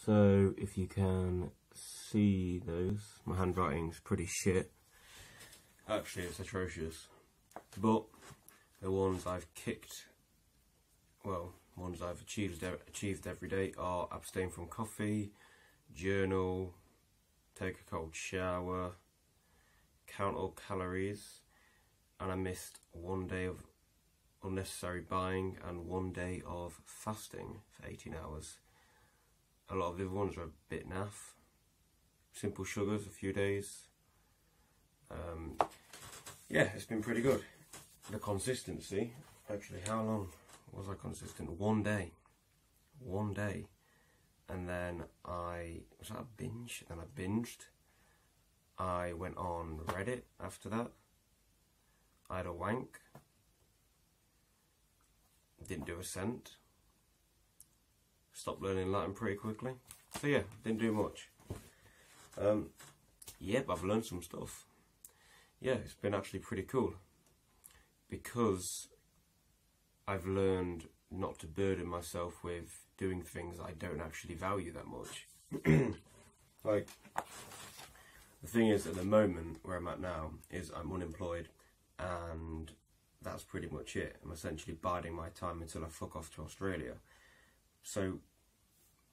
So if you can see those, my handwriting's pretty shit. Actually, it's atrocious. But the ones I've kicked, well, ones I've achieved every day are abstain from coffee, journal, take a cold shower, count all calories, and I missed 1 day of unnecessary buying and 1 day of fasting for 18 hours. A lot of the other ones are a bit naff. Simple sugars, a few days. Yeah, it's been pretty good. The consistency, actually, how long was I consistent? 1 day. 1 day. And then was that a binge? Then I binged. I went on Reddit after that. I had a wank. Didn't do a cent. Stopped learning Latin pretty quickly. So yeah, didn't do much. Yep, I've learned some stuff. Yeah, it's been actually pretty cool. Because I've learned not to burden myself with doing things I don't actually value that much. Like, the thing is, at the moment where I'm at now is I'm unemployed, and that's pretty much it. I'm essentially biding my time until I fuck off to Australia. So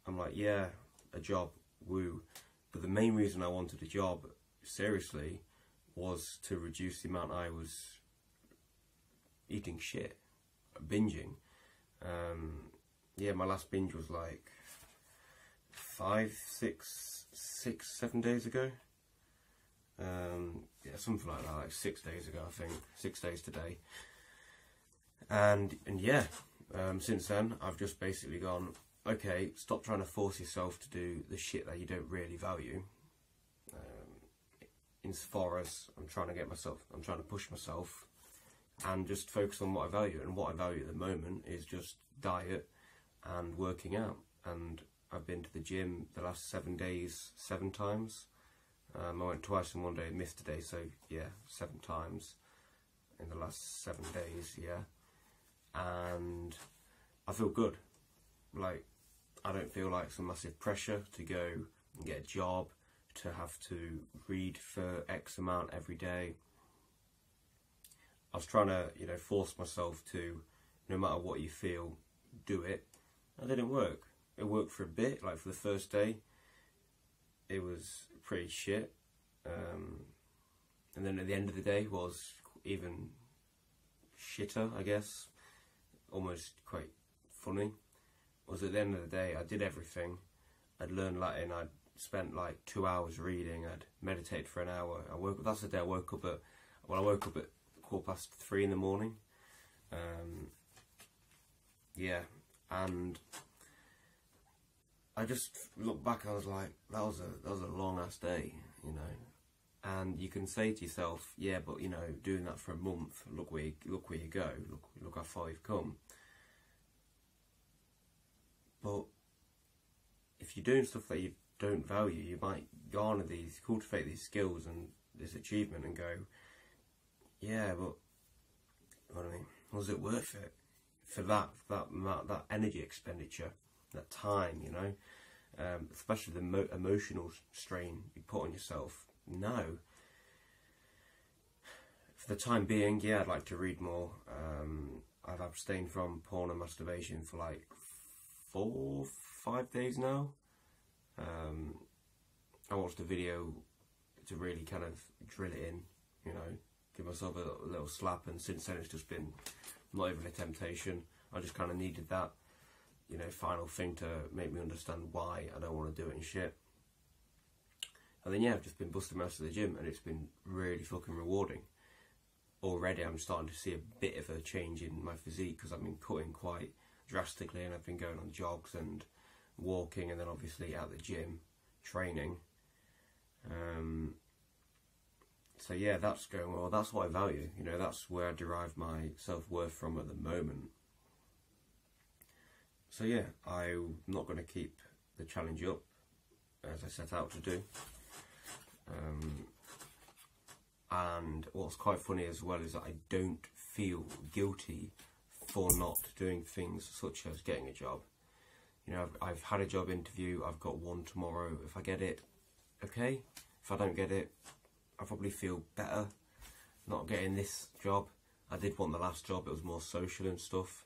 I'm like, yeah, a job, woo. But the main reason I wanted a job, seriously, was to reduce the amount I was eating shit, binging. Yeah, my last binge was like 7 days ago. Yeah, something like that, like 6 days ago, I think. 6 days today. And yeah, since then, I've just basically gone, okay, stop trying to force yourself to do the shit that you don't really value. Insofar as I'm trying to push myself and just focus on what I value. And what I value at the moment is just diet and working out. And I've been to the gym the last 7 days, 7 times. I went twice in 1 day, missed a day, so yeah, 7 times in the last 7 days, yeah. And I feel good. Like, I don't feel like some massive pressure to go and get a job, to have to read for X amount every day. I was trying to, force myself to, no matter what you feel, do it. It didn't work. It worked for a bit, like for the first day. It was pretty shit. And then at the end of the day was even shitter, I guess. Almost quite funny. Was at the end of the day, I did everything. I'd learned Latin. I'd spent like 2 hours reading. I'd meditated for an hour. That's the day I woke up at. Well, I woke up at 3:15 in the morning. Yeah, and I just looked back. I was like, that was a long ass day, And you can say to yourself, yeah, but doing that for a month, look where you go. Look how far you've come. But if you're doing stuff that you don't value, you might garner cultivate these skills and this achievement and go, yeah, but what I mean, was it worth it for that energy expenditure, that time, especially the emotional strain you put on yourself? No. For the time being, yeah, I'd like to read more. I've abstained from porn and masturbation for like 4-5 days now. I watched a video to really kind of drill it in, give myself a little slap, and since then it's just been not even a temptation. I just kind of needed that, final thing to make me understand why I don't want to do it and shit. And then yeah, I've just been busting my ass to the gym, and it's been really fucking rewarding. Already I'm starting to see a bit of a change in my physique, because I've been cutting quite drastically, and I've been going on jogs and walking, and then obviously at the gym training. So yeah, that's going well. That's what I value, that's where I derive my self-worth from at the moment. So yeah, I'm not going to keep the challenge up as I set out to do. And what's quite funny as well is that I don't feel guilty for not doing things such as getting a job. You know, I've had a job interview, I've got one tomorrow. If I get it, okay. If I don't get it, I probably feel better not getting this job. I did want the last job, it was more social and stuff.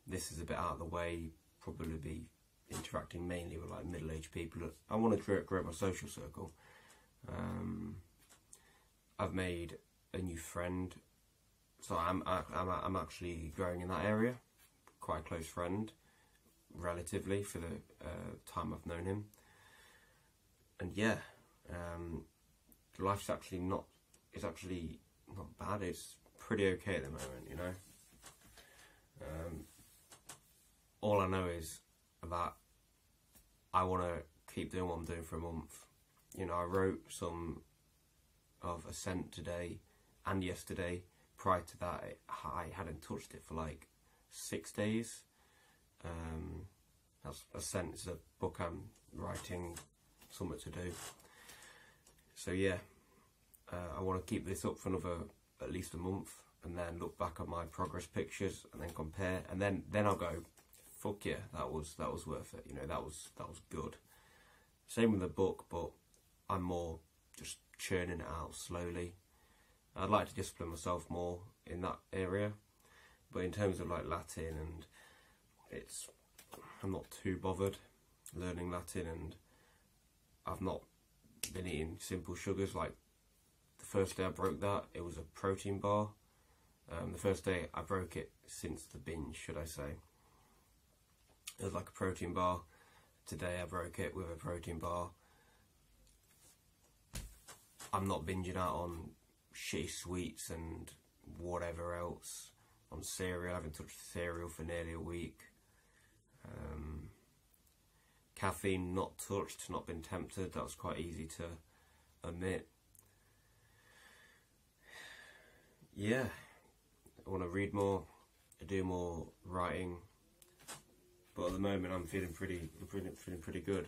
This is a bit out of the way, probably be interacting mainly with like middle-aged people. I want to grow my social circle. I've made a new friend, so I'm actually growing in that area. Quite a close friend, relatively, for the time I've known him. And yeah, life's actually not bad. It's pretty okay at the moment, you know. All I know is that I want to keep doing what I'm doing for a month. You know, I wrote some of Ascent today and yesterday. Prior to that, I hadn't touched it for like 6 days. That's Ascent is a book I'm writing, something to do. So yeah, I want to keep this up for another at least a month, and then look back at my progress pictures and then compare, and then I'll go, fuck yeah, that was worth it. You know, that was good. Same with the book, but I'm more just churning it out slowly. I'd like to discipline myself more in that area, but in terms of like Latin, and I'm not too bothered learning Latin, and I've not been eating simple sugars. Like the first day I broke that, it was a protein bar. The first day I broke it since the binge, should I say. It was like a protein bar. Today I broke it with a protein bar. I'm not binging out on shitty sweets and whatever else, on cereal. I haven't touched cereal for nearly a week. Caffeine not touched, not been tempted. That was quite easy to admit. Yeah, I want to read more, do more writing, but at the moment I'm feeling pretty good.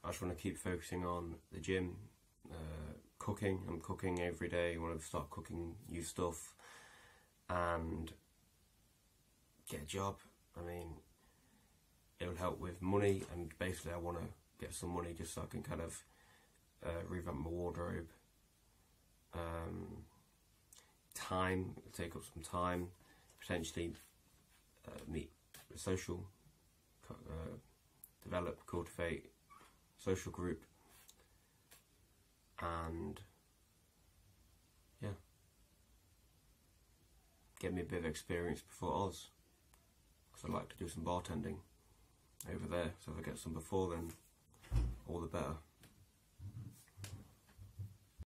I just want to keep focusing on the gym, cooking. I'm cooking every day. I want to start cooking new stuff and get a job. I mean, it'll help with money, and basically I want to get some money just so I can kind of revamp my wardrobe. Time, take up some time, potentially meet a social, develop, cultivate social group, and yeah, get me a bit of experience before Oz, because I'd like to do some bartending over there, so if I get some before then, all the better.